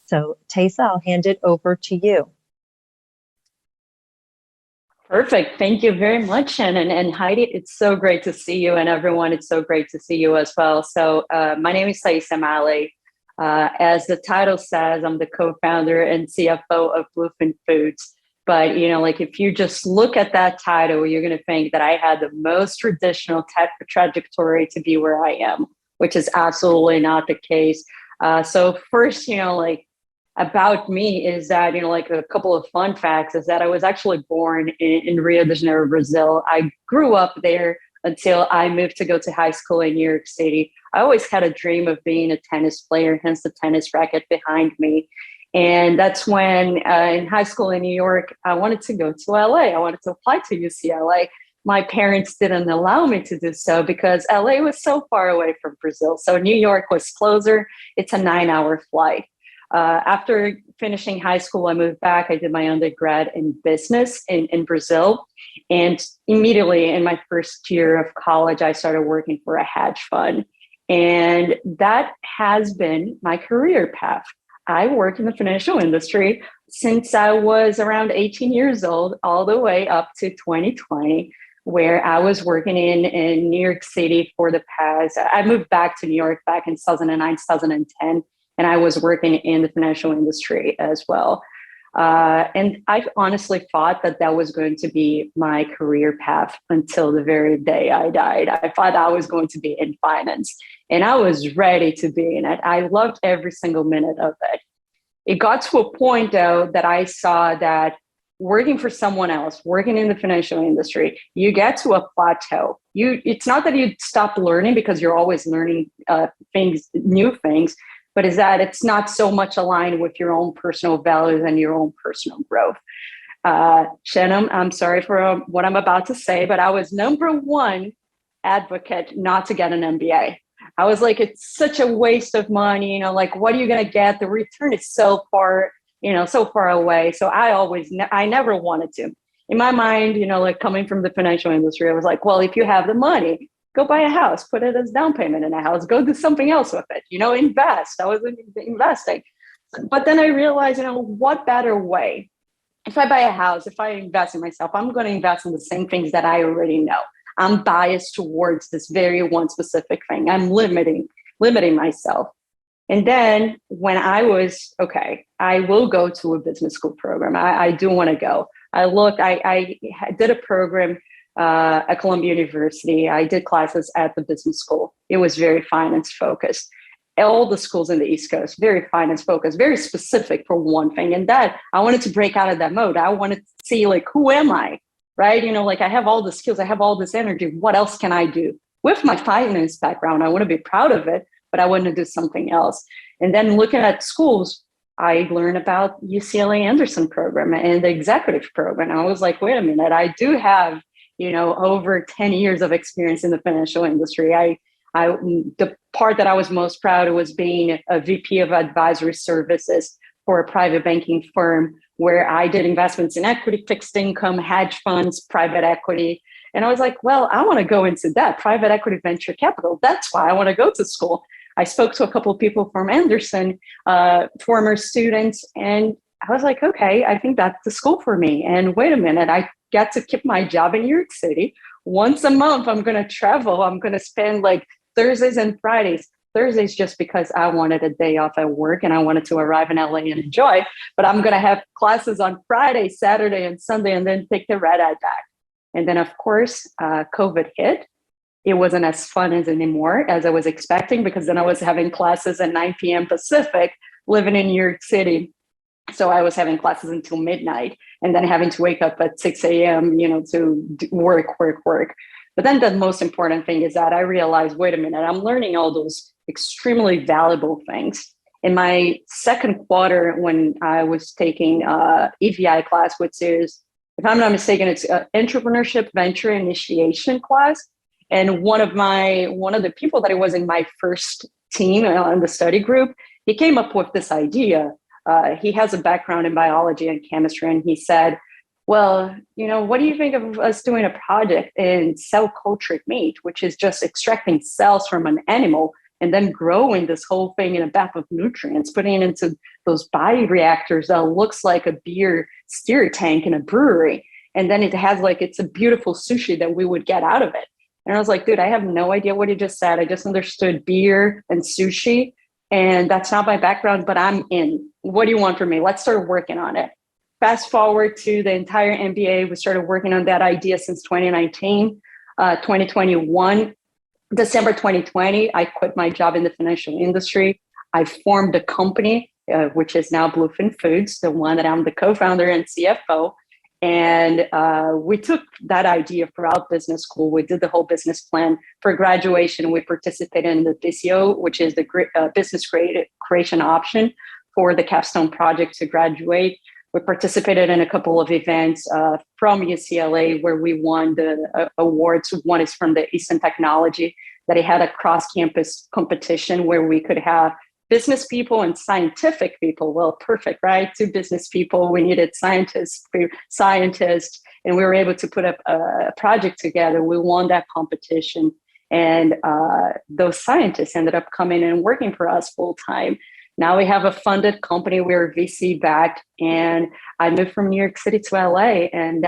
So, Taissa, I'll hand it over to you. Perfect. Thank you very much, Shannon. And Heidi, it's so great to see you. And everyone, it's so great to see you as well. So my name is Taissa Maleh. As the title says, I'm the co-founder and CFO of Bluefin Foods. But, like if you just look at that title, you're going to think that I had the most traditional trajectory to be where I am, which is absolutely not the case. So first, like about me is that, like a couple of fun facts is that I was actually born in Rio de Janeiro, Brazil. I grew up there until I moved to go to high school in New York City. I always had a dream of being a tennis player, hence the tennis racket behind me. And that's when in high school in New York, I wanted to go to LA. I wanted to apply to UCLA. My parents didn't allow me to do so because LA was so far away from Brazil. So New York was closer. It's a 9-hour flight. After finishing high school, I moved back. I did my undergrad in business in Brazil. And immediately in my first year of college, I started working for a hedge fund. And that has been my career path. I work in the financial industry since I was around 18 years old, all the way up to 2020, where I was working in New York City for the past, I moved back to New York back in 2009, 2010. And I was working in the financial industry as well. And I honestly thought that that was going to be my career path until the very day I died. I thought I was going to be in finance and I was ready to be in it. I loved every single minute of it. It got to a point though that I saw that working for someone else, working in the financial industry, you get to a plateau. It's not that you stop learning because you're always learning new things, but is that it's not so much aligned with your own personal values and your own personal growth. Shannon, I'm sorry for what I'm about to say, but I was number one advocate not to get an MBA. I was like, it's such a waste of money, like what are you going to get? The return is so far, so far away. So I never wanted to. In my mind, like coming from the financial industry, I was like, well, if you have the money, go buy a house, put it as down payment in a house, go do something else with it, invest. I was investing. But then I realized, what better way? If I buy a house, if I invest in myself, I'm going to invest in the same things that I already know. I'm biased towards this very one specific thing. I'm limiting myself. And then when I was, okay, I will go to a business school program. I do want to go. I did a program at Columbia University. I did classes at the business school. It was very finance focused. All the schools in the East Coast, very finance focused, very specific for one thing. And that I wanted to break out of that mode. I wanted to see who am I, right? Like I have all the skills, I have all this energy. What else can I do? With my finance background, I want to be proud of it, but I want to do something else. And then looking at schools, I learned about UCLA Anderson program and the executive program. I was like, wait a minute, I do have over 10 years of experience in the financial industry. The part that I was most proud of was being a VP of advisory services for a private banking firm where I did investments in equity, fixed income, hedge funds, private equity. And I was like, well, I want to go into that private equity venture capital. That's why I want to go to school. I spoke to a couple of people from Anderson, former students, and I was like, okay, I think that's the school for me. And wait a minute, I get to keep my job in New York City. Once a month, I'm going to travel. I'm going to spend Thursdays and Fridays. Thursdays just because I wanted a day off at work and I wanted to arrive in LA and enjoy. But I'm going to have classes on Friday, Saturday, and Sunday, and then take the red eye back. And then, of course, COVID hit. It wasn't as fun as anymore as I was expecting because then I was having classes at 9 p.m. Pacific, living in New York City. So I was having classes until midnight and then having to wake up at 6 a.m., to work. But then the most important thing is that I realized, wait a minute, I'm learning all those extremely valuable things. In my second quarter, when I was taking EVI class, which is, if I'm not mistaken, it's entrepreneurship venture initiation class. And one of the people that was in my first team in the study group, he came up with this idea. He has a background in biology and chemistry, and he said, well, what do you think of us doing a project in cell cultured meat, which is just extracting cells from an animal and then growing this whole thing in a bath of nutrients, putting it into those bioreactors that looks like a beer stir tank in a brewery. And then it has like, it's a beautiful sushi that we would get out of it. And I was like, dude, I have no idea what you just said. I just understood beer and sushi. And that's not my background, but I'm in. What do you want from me? Let's start working on it. Fast forward to the entire MBA. We started working on that idea since 2019, 2021. December 2020, I quit my job in the financial industry. I formed a company, which is now Bluefin Foods, the one that I'm the co-founder and CFO. And we took that idea throughout business school. We did the whole business plan for graduation. We participated in the BCO, which is the business creation option for the capstone project to graduate. We participated in a couple of events from UCLA where we won the awards. One is from the Eastern Technology, that it had a cross-campus competition where we could have business people and scientific people. Well, perfect, right? Two business people. We needed scientists, and we were able to put up a project together. We won that competition, and those scientists ended up coming and working for us full time. Now we have a funded company. We're VC backed, and I moved from New York City to LA. And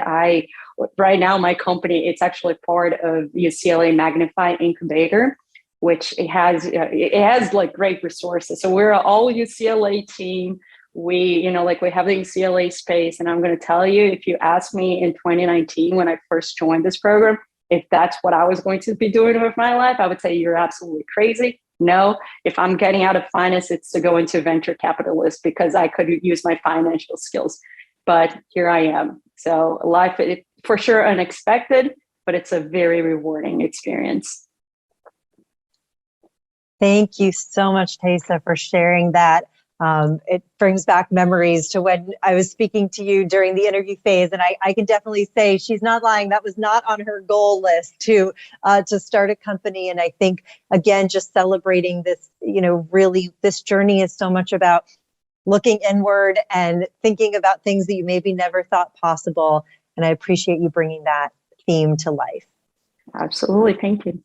right now my company, it's actually part of UCLA Magnify Incubator, which it has like great resources. So we're an all UCLA team. We have the UCLA space. And I'm going to tell you, if you asked me in 2019, when I first joined this program, if that's what I was going to be doing with my life, I would say you're absolutely crazy. No, if I'm getting out of finance, it's to go into venture capitalist because I could use my financial skills. But here I am. So life, for sure, unexpected, but it's a very rewarding experience. Thank you so much, Taissa, for sharing that. It brings back memories to when I was speaking to you during the interview phase. And I can definitely say she's not lying. That was not on her goal list to start a company. And I think, again, just celebrating this, really this journey is so much about looking inward and thinking about things that you maybe never thought possible. And I appreciate you bringing that theme to life. Absolutely. Thank you.